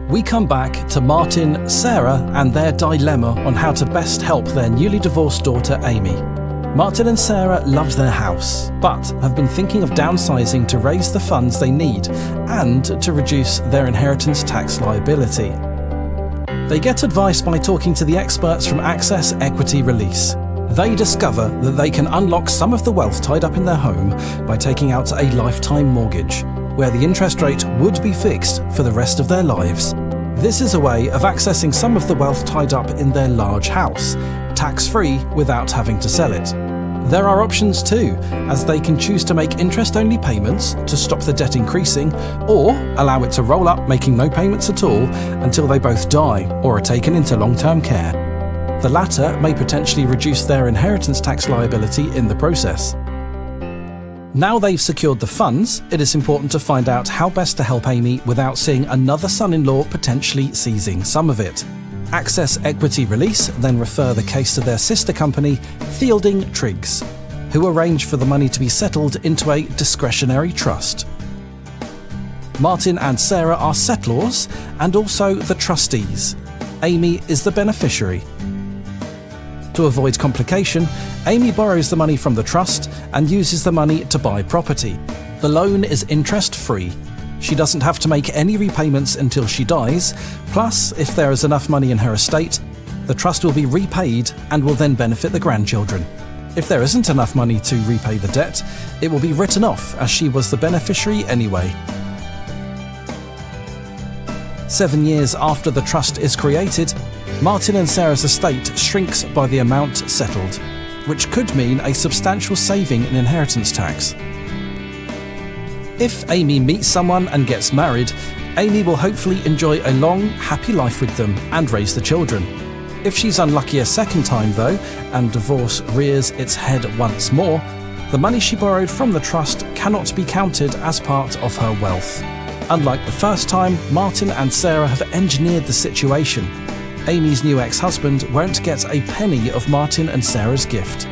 We come back to Martin, Sarah, and their dilemma on how to best help their newly divorced daughter, Amy. Martin and Sarah love their house, but have been thinking of downsizing to raise the funds they need and to reduce their inheritance tax liability. They get advice by talking to the experts from Access Equity Release. They discover that they can unlock some of the wealth tied up in their home by taking out a lifetime mortgage, where the interest rate would be fixed for the rest of their lives. This is a way of accessing some of the wealth tied up in their large house, tax-free without having to sell it. There are options too, as they can choose to make interest-only payments to stop the debt increasing, or allow it to roll up, making no payments at all until they both die or are taken into long-term care. The latter may potentially reduce their inheritance tax liability in the process. Now they've secured the funds, it is important to find out how best to help Amy without seeing another son-in-law potentially seizing some of it. Access Equity Release then refer the case to their sister company, Fielding Triggs, who arrange for the money to be settled into a discretionary trust. Martin and Sarah are settlors and also the trustees. Amy is the beneficiary. To avoid complication, Amy borrows the money from the trust and uses the money to buy property. The loan is interest-free. She doesn't have to make any repayments until she dies, plus, if there is enough money in her estate, the trust will be repaid and will then benefit the grandchildren. If there isn't enough money to repay the debt, it will be written off as she was the beneficiary anyway. 7 years after the trust is created, Martin and Sarah's estate shrinks by the amount settled, which could mean a substantial saving in inheritance tax. If Amy meets someone and gets married, Amy will hopefully enjoy a long, happy life with them and raise the children. If she's unlucky a second time though, and divorce rears its head once more, the money she borrowed from the trust cannot be counted as part of her wealth. Unlike the first time, Martin and Sarah have engineered the situation. Amy's new ex-husband won't get a penny of Martin and Sarah's gift.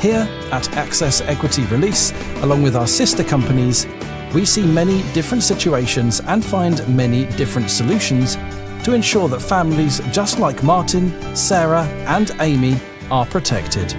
Here at Access Equity Release, along with our sister companies, we see many different situations and find many different solutions to ensure that families just like Martin, Sarah and Amy are protected.